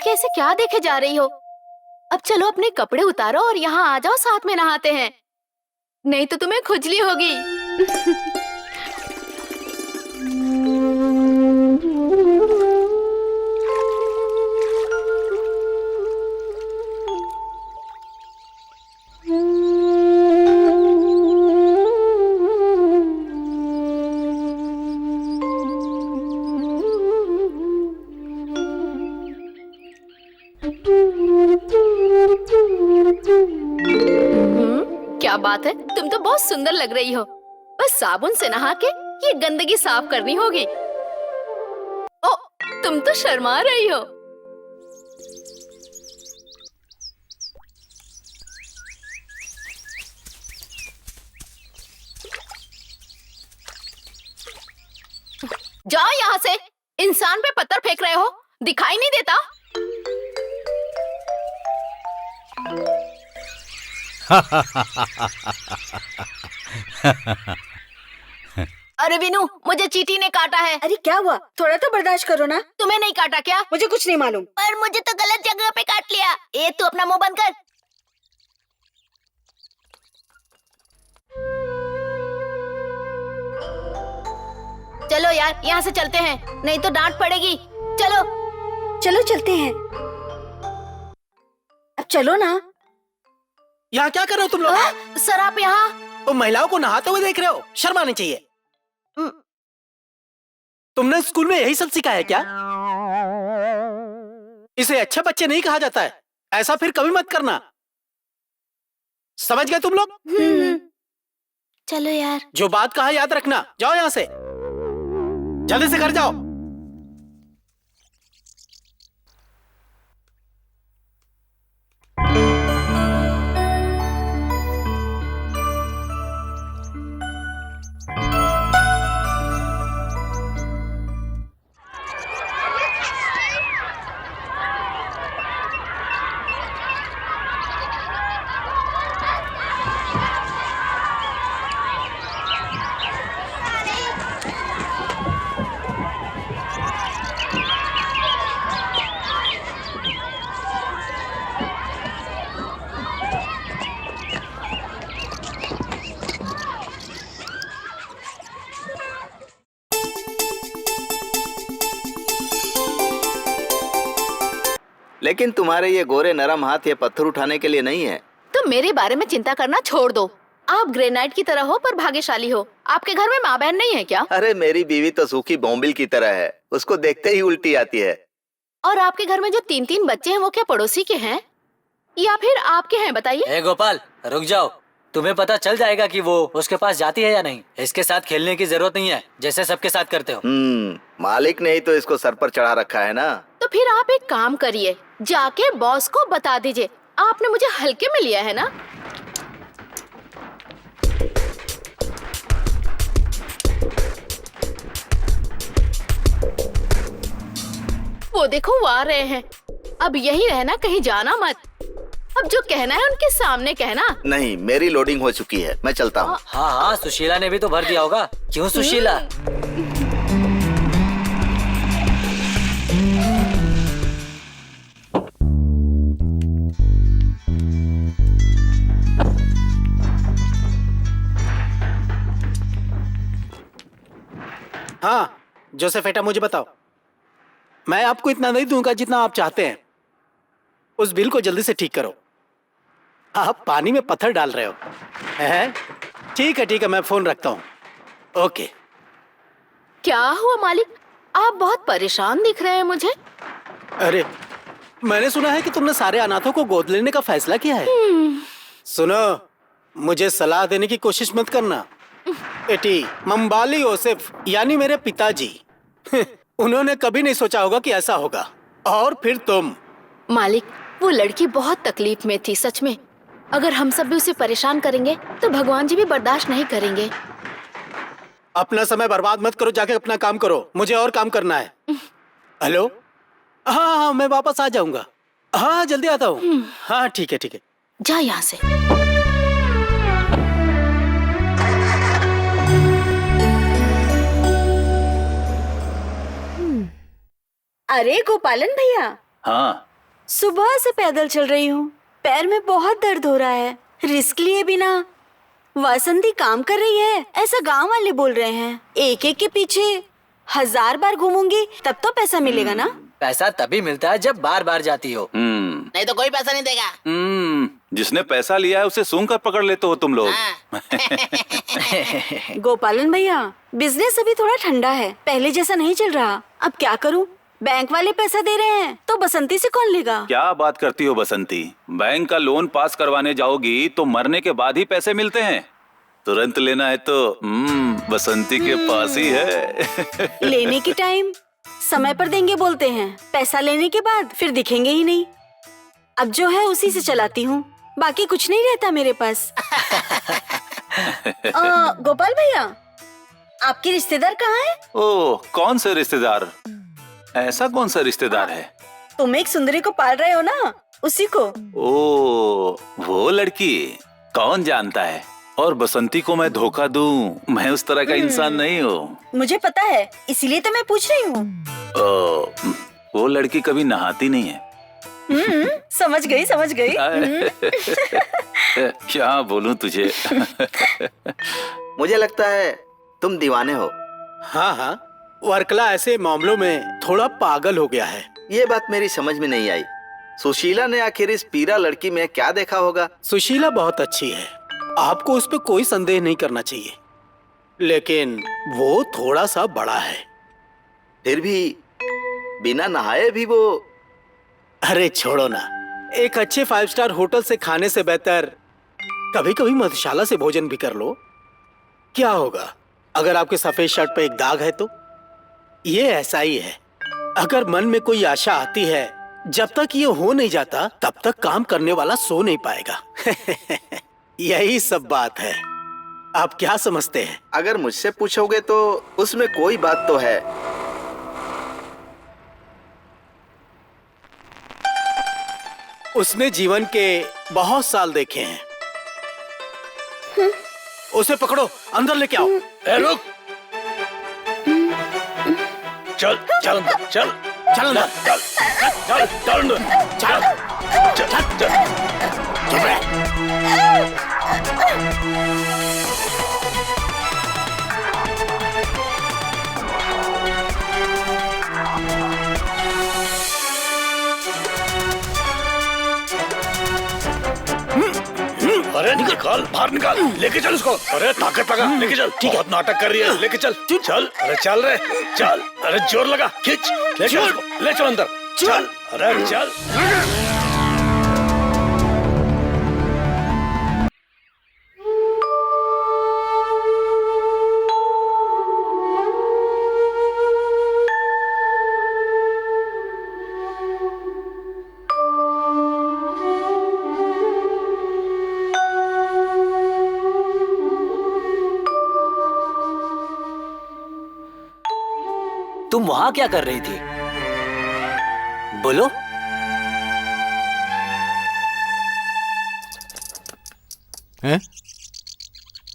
के ऐसे क्या देखे जा रही हो? अब चलो अपने कपड़े उतारो और यहाँ आ जाओ, साथ में नहाते हैं, नहीं तो तुम्हें खुजली होगी। क्या बात है, तुम तो बहुत सुंदर लग रही हो। बस साबुन से नहा के ये गंदगी साफ करनी होगी। ओ, तुम तो शर्मा रही हो। जाओ यहाँ से, इंसान पे पत्थर फेंक रहे हो, दिखाई नहीं देता? अरे विनू, मुझे चींटी ने काटा है। अरे क्या हुआ? थोड़ा तो बर्दाश्त करो ना। तुम्हें नहीं काटा क्या? मुझे कुछ नहीं मालूम। पर मुझे तो गलत जगह पे काट लिया। ए, तू अपना मुंह बंद कर। चलो यार, यहाँ से चलते हैं, नहीं तो डांट पड़ेगी। चलो चलो चलते हैं। अब चलो ना। यहाँ क्या कर रहे हो तुम लोग? सर आप यहाँ? तुम महिलाओं को नहाते हुए देख रहे हो, शर्म आनी चाहिए। तुमने स्कूल में यही सब सिखाया क्या? इसे अच्छे बच्चे नहीं कहा जाता है, ऐसा फिर कभी मत करना, समझ गए तुम लोग? चलो यार। जो बात कहा याद रखना। जाओ यहाँ से, जल्दी से घर जाओ। लेकिन तुम्हारे ये गोरे नरम हाथ ये पत्थर उठाने के लिए नहीं है। तो मेरे बारे में चिंता करना छोड़ दो। आप ग्रेनाइट की तरह हो पर भाग्यशाली हो। आपके घर में माँ बहन नहीं है क्या? अरे मेरी बीवी तो सूखी बोम्बिल की तरह है, उसको देखते ही उल्टी आती है। और आपके घर में जो 3-3 बच्चे हैं वो क्या पड़ोसी के हैं या फिर आपके हैं? बताइए। ए गोपाल, रुक जाओ। तुम्हें पता चल जाएगा कि वो उसके पास जाती है या नहीं। इसके साथ खेलने की जरूरत नहीं है, जैसे सबके साथ करते हो। मालिक ने ही तो इसको सर पर चढ़ा रखा है ना। तो फिर आप एक काम करिए, जाके बॉस को बता दीजिए आपने मुझे हल्के में लिया है ना। वो देखो वो आ रहे हैं। अब यही रहना, कहीं जाना मत। अब जो कहना है उनके सामने कहना। नहीं, मेरी लोडिंग हो चुकी है, मैं चलता हूँ। हाँ हाँ, सुशीला ने भी तो भर दिया होगा। क्यों सुशीला? हाँ जोसेफेटा, मुझे बताओ। मैं आपको इतना नहीं दूंगा जितना आप चाहते हैं। उस बिल को जल्दी से ठीक करो। आप पानी में पत्थर डाल रहे हो। है? ठीक है, मैं फोन रखता हूँ। ओके। क्या हुआ मालिक? आप बहुत परेशान दिख रहे हैं मुझे। अरे मैंने सुना है कि तुमने सारे अनाथों को गोद लेने का फैसला किया है। सुनो, मुझे सलाह देने की कोशिश मत करना। एटी मंबाली योसेफ यानी मेरे पिताजी उन्होंने कभी नहीं सोचा होगा कि ऐसा होगा। और फिर तुम। मालिक, वो लड़की बहुत तकलीफ में थी सच में। अगर हम सब भी उसे परेशान करेंगे तो भगवान जी भी बर्दाश्त नहीं करेंगे। अपना समय बर्बाद मत करो, जाके अपना काम करो, मुझे और काम करना है। हेलो? हाँ, मैं वापस आ जाऊंगा। हाँ, जल्दी आता हूँ। हाँ ठीक है। जा यहाँ से। अरे गोपालन भैया। हाँ सुबह से पैदल चल रही हूँ, पैर में बहुत दर्द हो रहा है। रिस्क लिए बिना वासंती काम कर रही है, ऐसा गांव वाले बोल रहे हैं। एक एक के पीछे 1000 बार घूमूंगी तब तो पैसा मिलेगा ना। पैसा तभी मिलता है जब बार बार जाती हो। नहीं तो कोई पैसा नहीं देगा। जिसने पैसा लिया है उसे सूंघ कर पकड़ लेते हो तुम लोग। गोपालन भैया, बिजनेस अभी थोड़ा ठंडा है, पहले जैसा नहीं चल रहा। अब क्या करूं? बैंक वाले पैसा दे रहे हैं तो बसंती से कौन लेगा? क्या बात करती हो बसंती, बैंक का लोन पास करवाने जाओगी तो मरने के बाद ही पैसे मिलते हैं। तुरंत लेना है तो बसंती के पास ही है। लेने के टाइम समय पर देंगे बोलते हैं, पैसा लेने के बाद फिर दिखेंगे ही नहीं। अब जो है उसी से चलाती हूँ, बाकी कुछ नहीं रहता मेरे पास। गोपाल भैया, आपके रिश्तेदार कहाँ हैं? ओह, कौन से रिश्तेदार? ऐसा कौन सा रिश्तेदार है? तुम एक सुंदरी को पाल रहे हो ना, उसी को। ओह, वो लड़की, कौन जानता है। और बसंती को मैं धोखा दूं, मैं उस तरह का इंसान नहीं हूँ। मुझे पता है, इसीलिए तो मैं पूछ रही हूँ। वो लड़की कभी नहाती नहीं है। समझ गई समझ गई। क्या बोलूं तुझे। मुझे लगता है तुम दीवाने हो। हाँ हाँ, वर्कला ऐसे मामलों में थोड़ा पागल हो गया है। ये बात मेरी समझ में नहीं आई। सुशीला ने आखिर इस पीरा लड़की में क्या देखा होगा? सुशीला बहुत अच्छी है, आपको उस पर कोई संदेह नहीं करना चाहिए, लेकिन वो थोड़ा सा बड़ा है। फिर भी बिना नहाए भी वो। अरे छोड़ो ना, एक अच्छे 5 स्टार होटल से खाने से बेहतर कभी कभी मधुशाला से भोजन भी कर लो। क्या होगा अगर आपके सफेद शर्ट पे एक दाग है तो? ये ऐसा ही है, अगर मन में कोई आशा आती है, जब तक ये हो नहीं जाता तब तक काम करने वाला सो नहीं पाएगा। यही सब बात है। आप क्या समझते हैं? अगर मुझसे पूछोगे तो उसमें कोई बात तो है। उसने जीवन के बहुत साल देखे हैं। उसे पकड़ो, अंदर लेके आओ। रुक, चल चल चल चल अंदर, चल चल चल चल चल चल। चुप रह। अरे निकाल, बाहर निकाल, लेके चल उसको। अरे ताकत लगा, लेके चल। बहुत नाटक कर रही है, लेके चल। चल, अरे चल रे, चल। अरे जोर लगा, खींच, ले चल उसको, ले चल अंदर। चल, अरे चल। तुम वहां क्या कर रही थी? बोलो। हैं?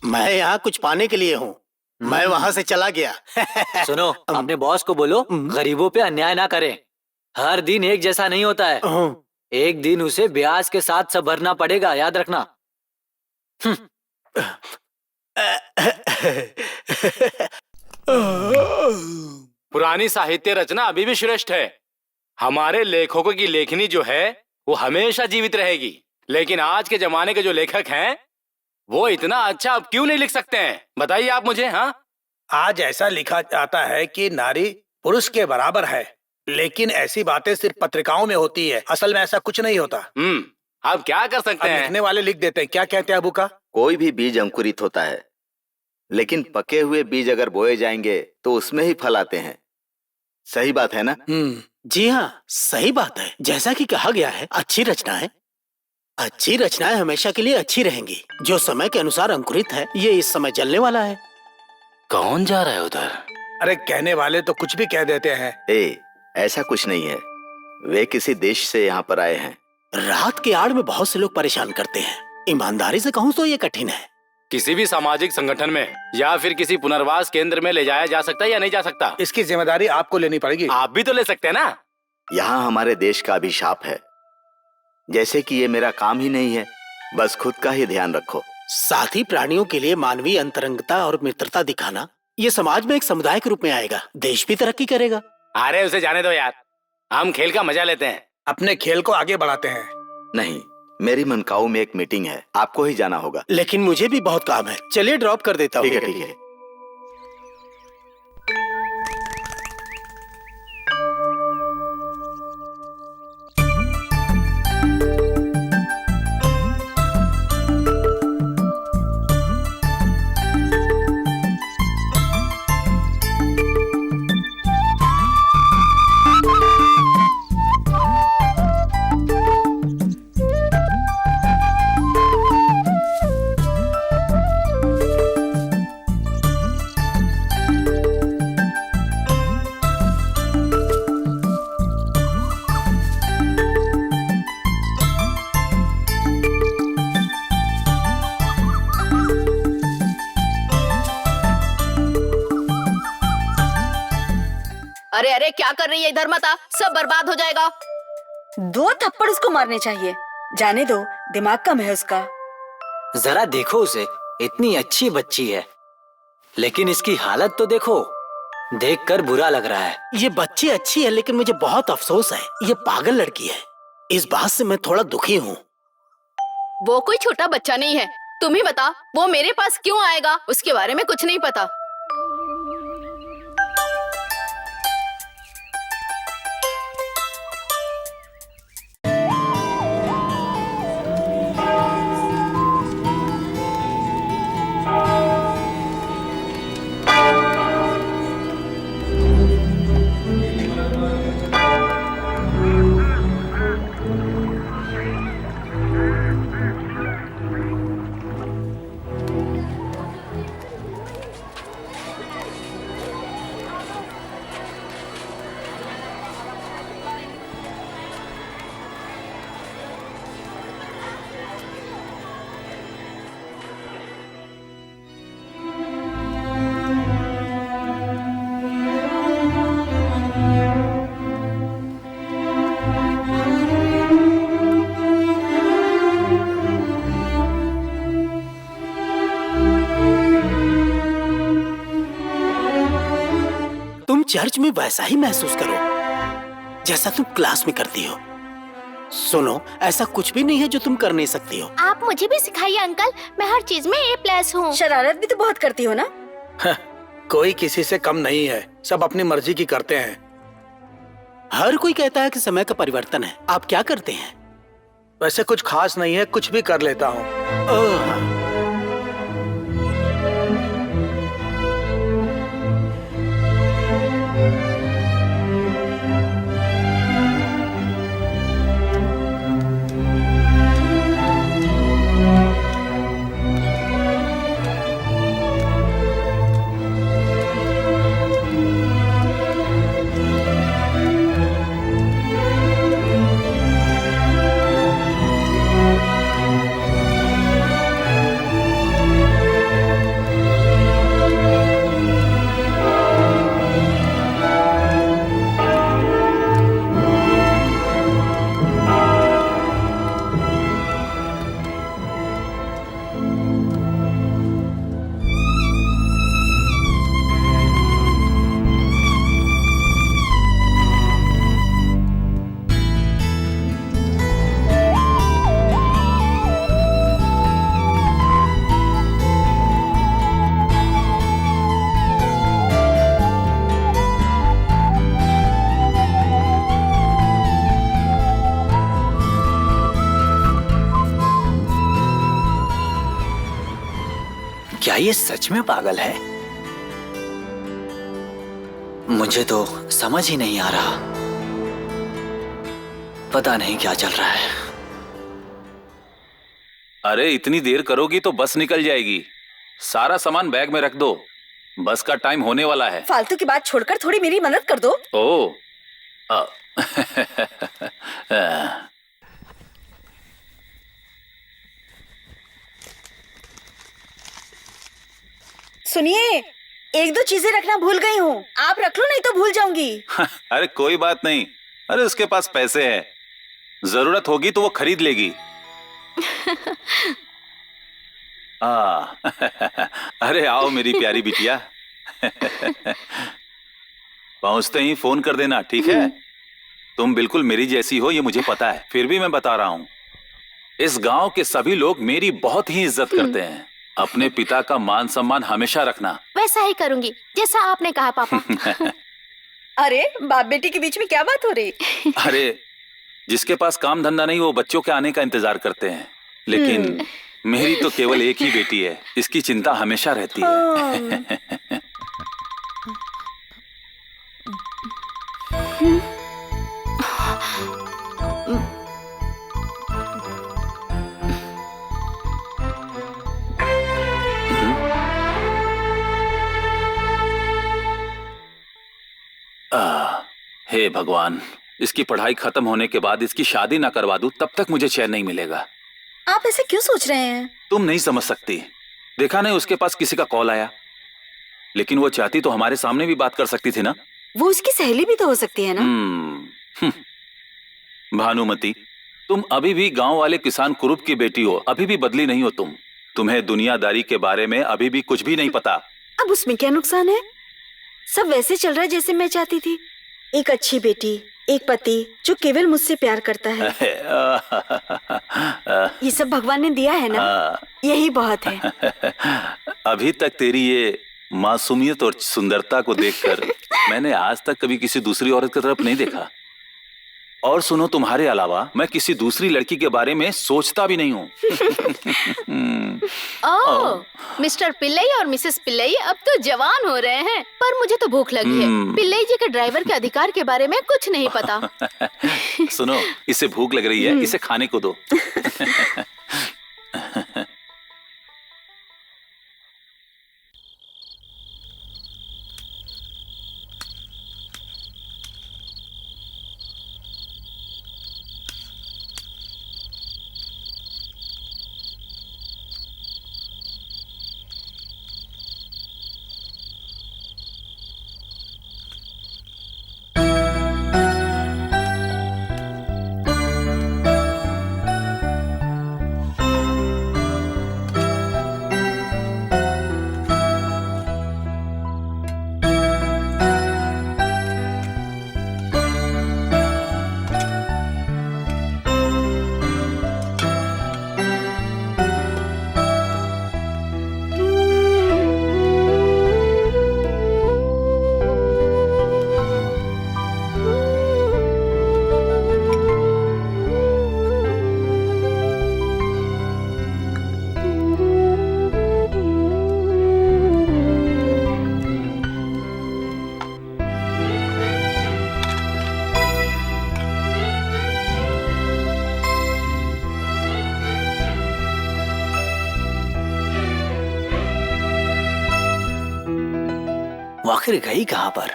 मैं यहाँ कुछ पाने के लिए हूँ, मैं वहाँ से चला गया। सुनो, अपने बॉस को बोलो गरीबों पे अन्याय ना करे। हर दिन एक जैसा नहीं होता है, एक दिन उसे ब्याज के साथ सब भरना पड़ेगा, याद रखना। पुरानी साहित्य रचना अभी भी श्रेष्ठ है। हमारे लेखकों की लेखनी जो है वो हमेशा जीवित रहेगी। लेकिन आज के जमाने के जो लेखक हैं वो इतना अच्छा अब क्यों नहीं लिख सकते हैं? बताइए आप मुझे। हाँ, आज ऐसा लिखा जाता है कि नारी पुरुष के बराबर है, लेकिन ऐसी बातें सिर्फ पत्रिकाओं में होती है। असल में ऐसा कुछ नहीं होता। आप क्या कर सकते हैं? लिखने वाले लिख देते हैं। क्या कहते हैं अबू का? कोई भी बीज अंकुरित होता है, लेकिन पके हुए बीज अगर बोए जाएंगे तो उसमें ही फल आते हैं। सही बात है ना? जी हाँ, सही बात है। जैसा कि कहा गया है, अच्छी रचनाएं हमेशा के लिए अच्छी रहेंगी। जो समय के अनुसार अंकुरित है, ये इस समय जलने वाला है। कौन जा रहा है उधर? अरे कहने वाले तो कुछ भी कह देते हैं। ऐसा कुछ नहीं है, वे किसी देश से यहाँ पर आए हैं। रात के आड़ में बहुत से लोग परेशान करते हैं। ईमानदारी से कहूँ तो ये कठिन है। किसी भी सामाजिक संगठन में या फिर किसी पुनर्वास केंद्र में ले जाया जा सकता है या नहीं जा सकता? इसकी जिम्मेदारी आपको लेनी पड़ेगी। आप भी तो ले सकते हैं ना। यहाँ हमारे देश का अभिशाप है, जैसे कि ये मेरा काम ही नहीं है। बस खुद का ही ध्यान रखो। साथी प्राणियों के लिए मानवीय अंतरंगता और मित्रता दिखाना ये समाज में एक समुदाय के रूप में आएगा, देश भी तरक्की करेगा। अरे उसे जाने दो यार, हम खेल का मजा लेते हैं। अपने खेल को आगे बढ़ाते हैं। नहीं, मेरी मनकाऊ में एक मीटिंग है, आपको ही जाना होगा। लेकिन मुझे भी बहुत काम है, चलिए ड्रॉप कर देता हूँ। ठीक है, ठीक है। अरे अरे क्या कर रही है, इधर मत आ, सब बर्बाद हो जाएगा। 2 थप्पड़ उसको मारने चाहिए। जाने दो, दिमाग कम है उसका। जरा देखो उसे, इतनी अच्छी बच्ची है, लेकिन इसकी हालत तो देखो, देखकर बुरा लग रहा है। ये बच्ची अच्छी है, लेकिन मुझे बहुत अफसोस है, ये पागल लड़की है। इस बात से मैं थोड़ा दुखी हूँ। वो कोई छोटा बच्चा नहीं है, तुम ही बता, वो मेरे पास क्यों आएगा? उसके बारे में कुछ नहीं पता। चर्च में वैसा ही महसूस करो जैसा तुम क्लास में करती हो। सुनो, ऐसा कुछ भी नहीं है जो तुम कर नहीं सकती हो। आप मुझे भी सिखाइए अंकल, मैं हर चीज में A+ हूँ। शरारत भी तो बहुत करती हो ना। कोई किसी से कम नहीं है, सब अपनी मर्जी की करते हैं। हर कोई कहता है कि समय का परिवर्तन है। आप क्या करते हैं? वैसे कुछ खास नहीं है, कुछ भी कर लेता हूँ। क्या ये सच में पागल है? मुझे तो समझ ही नहीं आ रहा। पता नहीं क्या चल रहा है। अरे इतनी देर करोगी तो बस निकल जाएगी। सारा सामान बैग में रख दो, बस का टाइम होने वाला है। फालतू की बात छोड़कर थोड़ी मेरी मदद कर दो। ओह सुनिए, 1-2 चीजें रखना भूल गई हूँ, आप रख लो नहीं तो भूल जाऊंगी। अरे कोई बात नहीं। अरे उसके पास पैसे हैं, जरूरत होगी तो वो खरीद लेगी। अरे आओ मेरी प्यारी बिटिया। पहुंचते ही फोन कर देना, ठीक है? तुम बिल्कुल मेरी जैसी हो ये मुझे पता है, फिर भी मैं बता रहा हूँ, इस गांव के सभी लोग मेरी बहुत ही इज्जत करते हैं। अपने पिता का मान सम्मान हमेशा रखना। वैसा ही करूंगी जैसा आपने कहा पापा। अरे बाप बेटी के बीच में क्या बात हो रही? अरे जिसके पास काम धंधा नहीं वो बच्चों के आने का इंतजार करते हैं, लेकिन मेरी तो केवल एक ही बेटी है, इसकी चिंता हमेशा रहती है। हे भगवान, इसकी पढ़ाई खत्म होने के बाद इसकी शादी ना करवा दूं तब तक मुझे चैन नहीं मिलेगा। आप ऐसे क्यों सोच रहे हैं? तुम नहीं समझ सकती। देखा नहीं उसके पास किसी का कॉल आया, लेकिन वो चाहती तो हमारे सामने भी बात कर सकती थी ना। वो उसकी सहेली भी तो हो सकती है ना। भानुमति, तुम अभी भी गांव वाले किसान कुरूप की बेटी हो, अभी भी बदली नहीं हो तुम। तुम्हें दुनियादारी के बारे में अभी भी कुछ भी नहीं पता। अब उसमें क्या नुकसान है? सब वैसे चल रहा है जैसे मैं चाहती थी। एक अच्छी बेटी, एक पति जो केवल मुझसे प्यार करता है। ये सब भगवान ने दिया है ना, यही बहुत है। अभी तक तेरी ये मासूमियत और सुंदरता को देखकर मैंने आज तक कभी किसी दूसरी औरत की तरफ नहीं देखा। और सुनो, तुम्हारे अलावा मैं किसी दूसरी लड़की के बारे में सोचता भी नहीं हूँ। ओह, मिस्टर पिल्लई और मिसेस पिल्लई अब तो जवान हो रहे हैं, पर मुझे तो भूख लगी है। पिल्लई जी के ड्राइवर के अधिकार के बारे में कुछ नहीं पता। सुनो, इसे भूख लग रही है, इसे खाने को दो। आखिर गई कहां पर?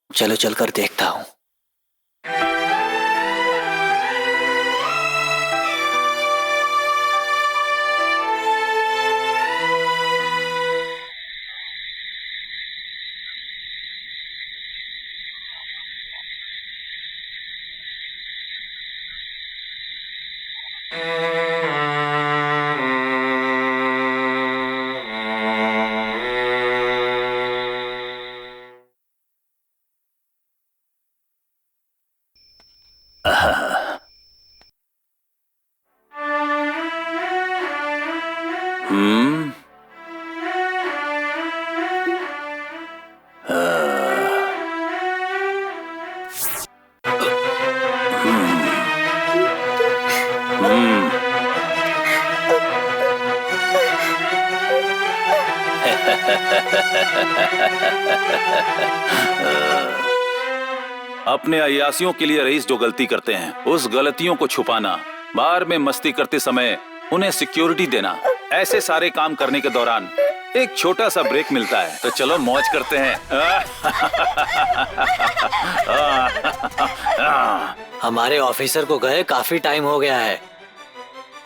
चलो चलकर देखता हूं। अपने अय्यासियों के लिए रईस जो गलती करते हैं, उस गलतियों को छुपाना, बार में मस्ती करते समय उन्हें सिक्योरिटी देना, ऐसे सारे काम करने के दौरान एक छोटा सा ब्रेक मिलता है। तो चलो मौज करते हैं। हमारे ऑफिसर को गए काफी टाइम हो गया है।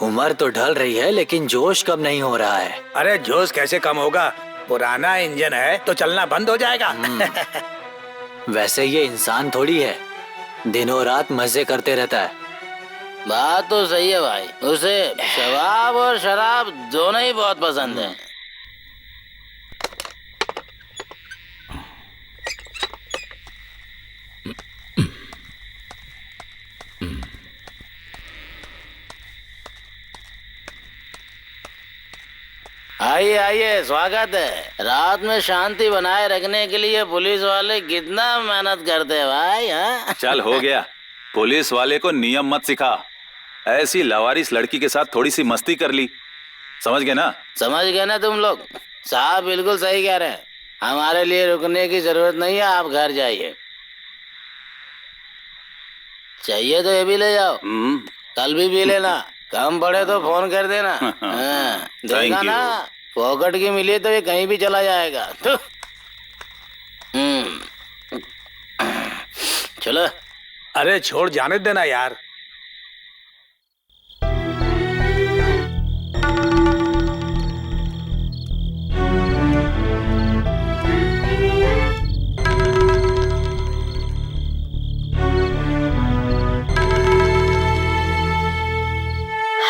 उम्र तो ढल रही है लेकिन जोश कम नहीं हो रहा है। अरे जोश कैसे कम होगा? पुराना इंजन है तो चलना बंद हो जाएगा। वैसे ये इंसान थोड़ी है, दिनों रात मजे करते रहता है। बात तो सही है भाई, उसे शराब और शराब दोनों ही बहुत पसंद है। आइए आइए, स्वागत है। रात में शांति बनाए रखने के लिए पुलिस वाले कितना मेहनत करते हैं भाई। हाँ चल हो गया, पुलिस वाले को नियम मत सिखा। ऐसी लवारिस लड़की के साथ थोड़ी सी मस्ती कर ली, समझ गए ना? समझ गए ना तुम लोग? साहब बिल्कुल सही कह रहे हैं, हमारे लिए रुकने की जरूरत नहीं है, आप घर जाइए। चाहिए तो ये भी ले जाओ, कल भी पी लेना, कम पड़े तो फोन कर देना। हाँ, देखा ना, पॉकेट की मिली तो ये कहीं भी चला जाएगा। तो चलो। अरे छोड़, जाने देना यार।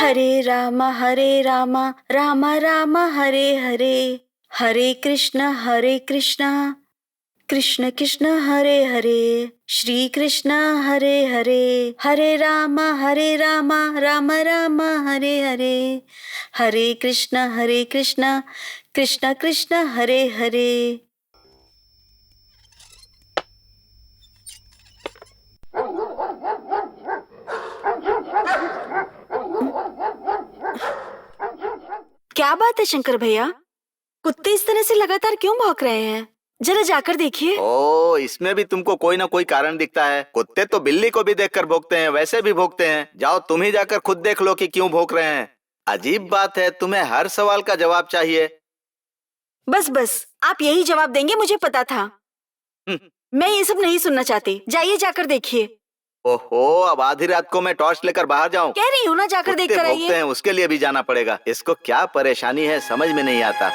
हरे राम राम राम हरे हरे, हरे कृष्ण कृष्ण कृष्ण हरे हरे, श्री कृष्ण हरे हरे, हरे राम राम राम हरे हरे, हरे कृष्ण कृष्ण कृष्ण हरे हरे। क्या बात है शंकर भैया, कुत्ते इस तरह से लगातार क्यों भौंक रहे हैं? जरा जाकर देखिए। ओ, इसमें भी तुमको कोई ना कोई कारण दिखता है। कुत्ते तो बिल्ली को भी देखकर भौंकते हैं, वैसे भी भौंकते हैं। जाओ तुम ही जाकर खुद देख लो कि क्यों भौंक रहे हैं। अजीब बात है, तुम्हें हर सवाल का जवाब चाहिए। बस आप यही जवाब देंगे, मुझे पता था। मैं ये सब नहीं सुनना चाहती, जाइए जाकर देखिए। ओहो, अब आधी रात को मैं टॉर्च लेकर बाहर जाऊं? कह रही हूँ ना, जाकर देख कर भौंकते आइए। हैं, उसके लिए भी जाना पड़ेगा। इसको क्या परेशानी है समझ में नहीं आता।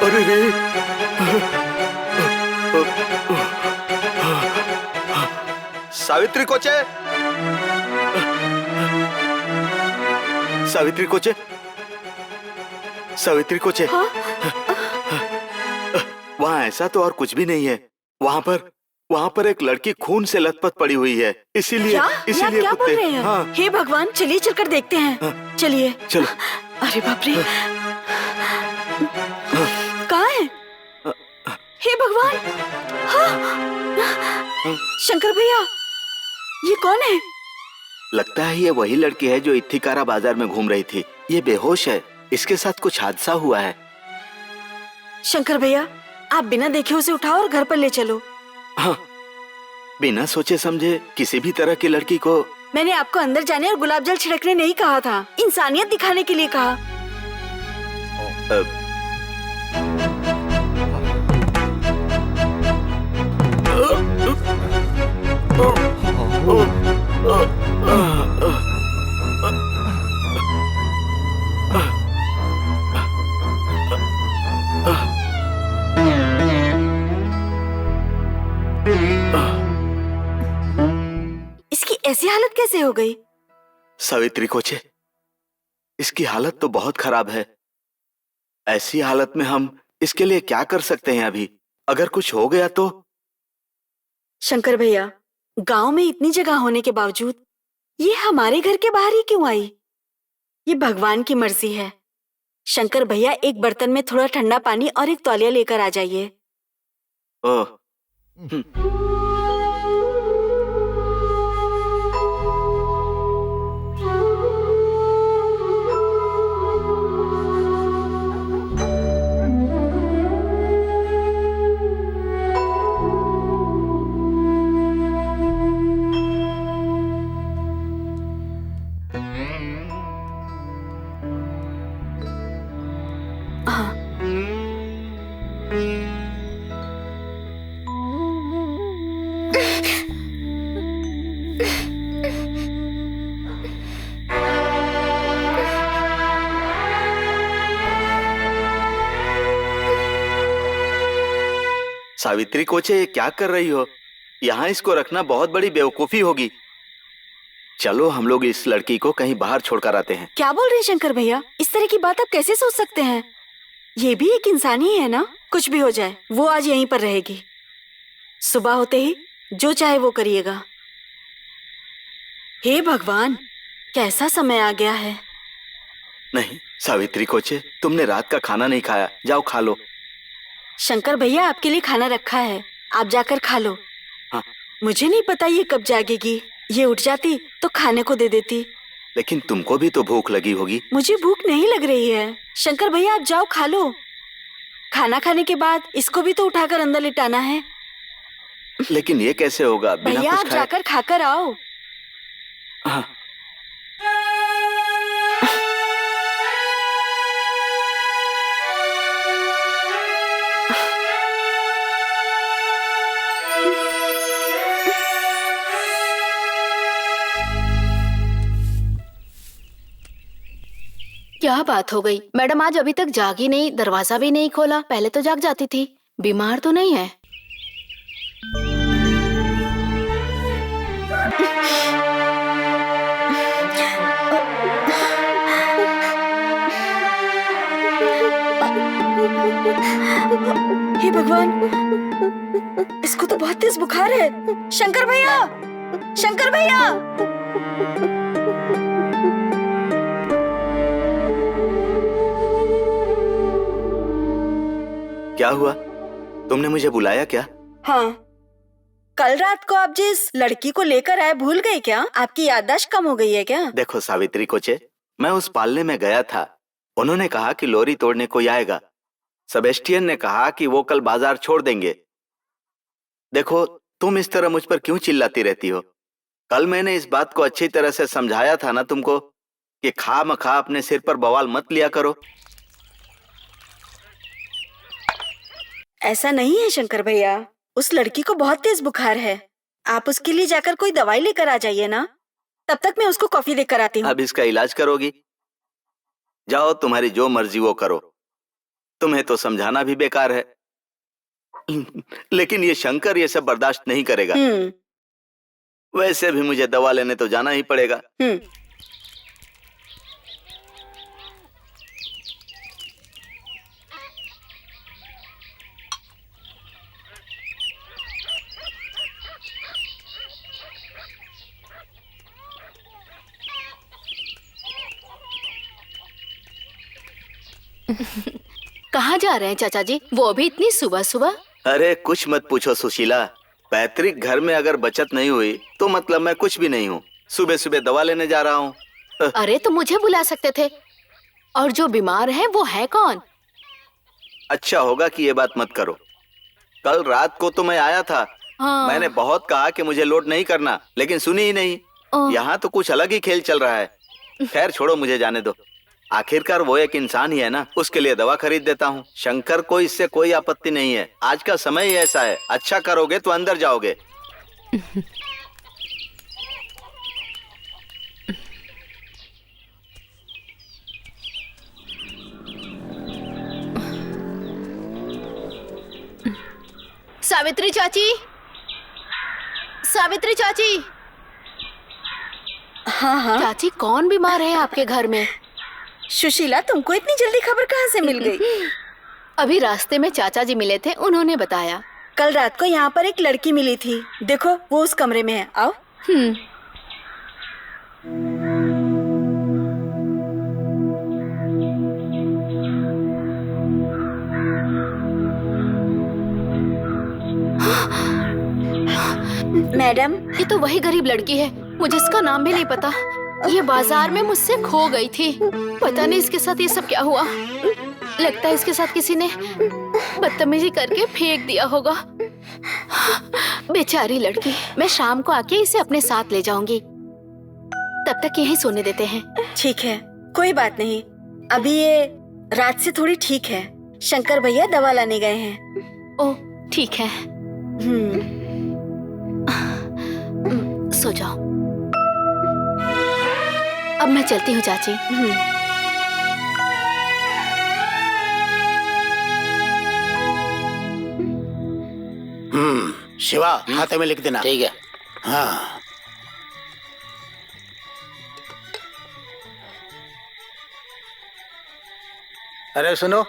अरे रे, सावित्री कोचे, सावित्री कोचे, सावित्री कोचे। हाँ? वहाँ ऐसा तो और कुछ भी नहीं है। वहाँ पर एक लड़की खून से लथपथ पड़ी हुई है, इसीलिए क्या बोल रहे हैं? हाँ। हे भगवान, चलिए चलकर देखते हैं। हाँ। चलिए चलो। अरे बाप रे, कहाँ है? हे भगवान, हाँ। शंकर भैया, ये कौन है? लगता है ये वही लड़की है जो इत्थिकारा बाजार में घूम रही थी। ये बेहोश है, इसके साथ कुछ हादसा हुआ है। शंकर भैया, आप बिना देखे उसे उठाओ और घर पर ले चलो। हाँ, बिना सोचे समझे किसी भी तरह की लड़की को। मैंने आपको अंदर जाने और गुलाब जल छिड़कने नहीं कहा था, इंसानियत दिखाने के लिए कहा। इसकी ऐसी हालत कैसे हो गई? सावित्री कोचे, इसकी हालत तो बहुत खराब है। ऐसी हालत में हम इसके लिए क्या कर सकते हैं अभी? अगर कुछ हो गया तो? शंकर भैया, गांव में इतनी जगह होने के बावजूद ये हमारे घर के बाहर ही क्यों आई? ये भगवान की मर्जी है। शंकर भैया, एक बर्तन में थोड़ा ठंडा पानी और एक तौलिया लेकर आ जाइए। ओह, सावित्री कोचे, ये क्या कर रही हो? यहाँ इसको रखना बहुत बड़ी बेवकूफी होगी। चलो हम लोग इस लड़की को कहीं बाहर छोड़कर आते हैं। क्या बोल रहे हैं शंकर भैया? इस तरह की बात आप कैसे सोच सकते हैं? ये भी एक इंसान ही है ना। कुछ भी हो जाए वो आज यहीं पर रहेगी। सुबह होते ही जो चाहे वो करिएगा। हे भगवान, कैसा समय आ गया है। नहीं सावित्री कोचे, तुमने रात का खाना नहीं खाया, जाओ खा लो। शंकर भैया आपके लिए खाना रखा है, आप जाकर खा लो। हाँ। मुझे नहीं पता ये कब जागेगी। ये उठ जाती तो खाने को दे देती। लेकिन तुमको भी तो भूख लगी होगी। मुझे भूख नहीं लग रही है। शंकर भैया आप जाओ खा लो। खाना खाने के बाद इसको भी तो उठाकर अंदर लिटाना है। लेकिन ये कैसे होगा बिना भैया कुछ आप खाए? जाकर खाकर आओ। हाँ। क्या बात हो गई? मैडम आज अभी तक जागी नहीं, दरवाजा भी नहीं खोला। पहले तो जाग जाती थी। बीमार तो नहीं है? हे भगवान, इसको तो बहुत तेज बुखार है। शंकर भैया, शंकर भैया। क्या हुआ? तुमने मुझे बुलाया क्या? हाँ, कल रात को आप जिस लड़की को लेकर आए भूल गए क्या? आपकी याददाश्त कम हो गई है क्या? देखो सावित्री कोचे, मैं उस पालने में गया था। उन्होंने कहा कि लोरी तोड़ने कोई आएगा। सेबेस्टियन ने कहा कि वो कल बाजार छोड़ देंगे। देखो तुम इस तरह मुझ पर क्यों चिल्लाती रहती हो? कल मैंने इस बात को अच्छी तरह से समझाया था ना तुमको कि खामखा अपने सिर पर बवाल मत लिया करो। ऐसा नहीं है शंकर भैया, उस लड़की को बहुत तेज बुखार है। आप उसके लिए जाकर कोई दवाई लेकर आ जाइए ना। तब तक मैं उसको कॉफी देकर आती हूँ। अब इसका इलाज करोगी? जाओ, तुम्हारी जो मर्जी वो करो। तुम्हें तो समझाना भी बेकार है। लेकिन ये शंकर ये सब बर्दाश्त नहीं करेगा। वैसे भी मुझे दवा लेने तो जाना ही पड़ेगा। कहाँ जा रहे हैं चाचा जी? वो भी इतनी सुबह सुबह? अरे कुछ मत पूछो सुशीला। पैतृक घर में अगर बचत नहीं हुई तो मतलब मैं कुछ भी नहीं हूँ। सुबह सुबह दवा लेने जा रहा हूँ। अरे तो मुझे बुला सकते थे। और जो बीमार है वो है कौन? अच्छा होगा कि ये बात मत करो। कल रात को तो मैं आया था। हाँ। मैंने बहुत कहा कि मुझे लोड नहीं करना, लेकिन सुनी ही नहीं। यहाँ तो कुछ अलग ही खेल चल रहा है। खैर छोड़ो, मुझे जाने दो। आखिरकार वो एक इंसान ही है ना, उसके लिए दवा खरीद देता हूँ। शंकर को इससे कोई आपत्ति नहीं है। आज का समय ही ऐसा है। अच्छा करोगे तो अंदर जाओगे। सावित्री चाची, सावित्री चाची। हाँ हाँ। चाची कौन बीमार है आपके घर में? सुशीला, तुमको इतनी जल्दी खबर कहाँ से मिल गई? अभी रास्ते में चाचा जी मिले थे, उन्होंने बताया। कल रात को यहाँ पर एक लड़की मिली थी। देखो वो उस कमरे में है। आओ। मैडम, ये तो वही गरीब लड़की है। मुझे इसका नाम भी नहीं पता। ये बाजार में मुझसे खो गई थी। पता नहीं इसके साथ ये सब क्या हुआ। लगता है इसके साथ किसी ने बदतमीजी करके फेंक दिया होगा। बेचारी लड़की। मैं शाम को आके इसे अपने साथ ले जाऊंगी। तब तक यहीं सोने देते हैं। ठीक है, कोई बात नहीं। अभी ये रात से थोड़ी ठीक है। शंकर भैया दवा लाने गए हैं। ओह ठीक है। सो जाओ। अब मैं चलती हूँ चाची। शिवा खाते में लिख देना। ठीक है। हाँ। अरे सुनो,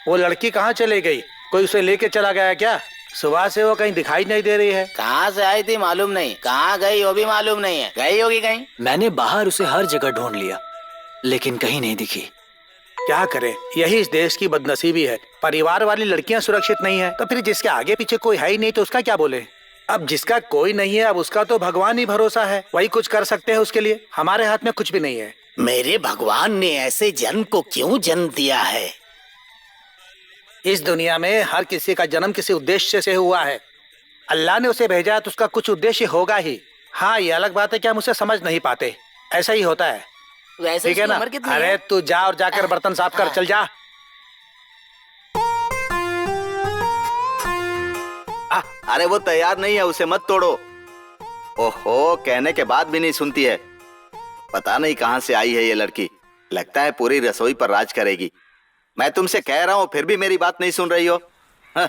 वो लड़की कहाँ चली गई? कोई उसे लेके चला गया क्या? सुबह से वो कहीं दिखाई नहीं दे रही है। कहाँ से आई थी मालूम नहीं, कहाँ गई वो भी मालूम नहीं है। गई होगी कहीं। मैंने बाहर उसे हर जगह ढूंढ लिया, लेकिन कहीं नहीं दिखी। क्या करें, यही इस देश की बदनसीबी है। परिवार वाली लड़कियां सुरक्षित नहीं है, तो फिर जिसके आगे पीछे कोई है ही नहीं तो उसका क्या बोले। अब जिसका कोई नहीं है, अब उसका तो भगवान ही भरोसा है, वही कुछ कर सकते हैं उसके लिए। हमारे हाथ में कुछ भी नहीं है। मेरे भगवान ने ऐसे जन्म को क्यों जन्म दिया है? इस दुनिया में हर किसी का जन्म किसी उद्देश्य से हुआ है। अल्लाह ने उसे भेजा है तो उसका कुछ उद्देश्य होगा ही। हाँ, ये अलग बात है कि हम उसे समझ नहीं पाते, ऐसा ही होता है। वैसे ठीक है ना? अरे तू जा और जाकर बर्तन साफ कर, चल जा। अरे वो तैयार नहीं है, उसे मत तोड़ो। ओहो, कहने के बाद भी नहीं सुनती है। पता नहीं कहाँ से आई है ये लड़की। लगता है पूरी रसोई पर राज करेगी। मैं तुमसे कह रहा हूँ फिर भी मेरी बात नहीं सुन रही हो। हाँ।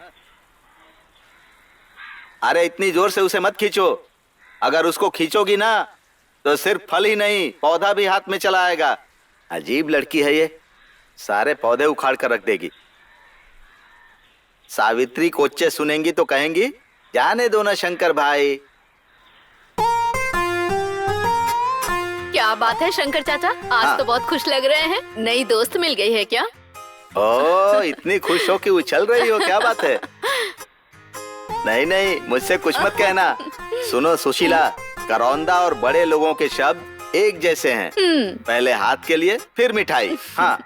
अरे इतनी जोर से उसे मत खींचो। अगर उसको खींचोगी ना तो सिर्फ फल ही नहीं, पौधा भी हाथ में चला आएगा। अजीब लड़की है ये, सारे पौधे उखाड़ कर रख देगी। सावित्री कोच्चे सुनेंगी तो कहेंगी जाने दो ना शंकर भाई। क्या बात है शंकर चाचा, आज हाँ। तो बहुत खुश लग रहे हैं। नई दोस्त मिल गई है क्या? ओ, इतनी खुश हो कि उछल रही हो, क्या बात है? नहीं नहीं, मुझसे कुछ मत कहना। सुनो सुशीला, करौंदा और बड़े लोगों के शब्द एक जैसे हैं। पहले हाथ के लिए फिर मिठाई। हाँ,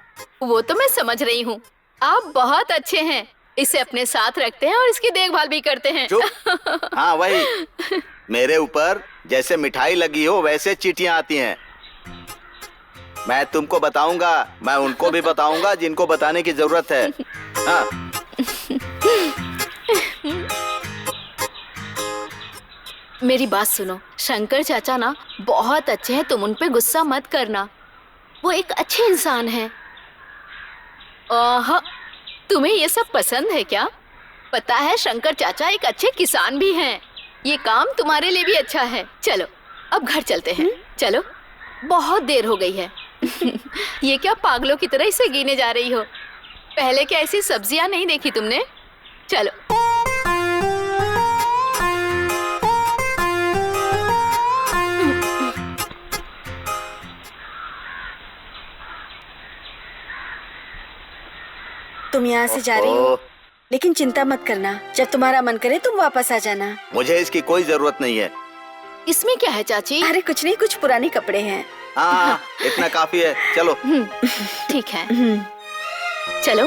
वो तो मैं समझ रही हूँ। आप बहुत अच्छे हैं, इसे अपने साथ रखते हैं और इसकी देखभाल भी करते हैं। चुप। हाँ वही, मेरे ऊपर जैसे मिठाई लगी हो वैसे चींटियां आती हैं। मैं तुमको बताऊंगा, मैं उनको भी बताऊंगा जिनको बताने की जरूरत है। हाँ। मेरी बात सुनो, शंकर चाचा ना बहुत अच्छे हैं, तुम उन पे गुस्सा मत करना। वो एक अच्छे इंसान हैं। तुम्हें ये सब पसंद है क्या? पता है शंकर चाचा एक अच्छे किसान भी हैं। ये काम तुम्हारे लिए भी अच्छा है। चलो अब घर चलते हैं। चलो, बहुत देर हो गई है। ये क्या पागलों की तरह इसे गिने जा रही हो? पहले क्या ऐसी सब्जियां नहीं देखी तुमने? चलो। तुम यहाँ से जा रही हो, लेकिन चिंता मत करना, जब तुम्हारा मन करे तुम वापस आ जाना। मुझे इसकी कोई जरूरत नहीं है। इसमें क्या है चाची? अरे कुछ नहीं, कुछ पुराने कपड़े हैं। हाँ, इतना काफी है, चलो। ठीक है, चलो।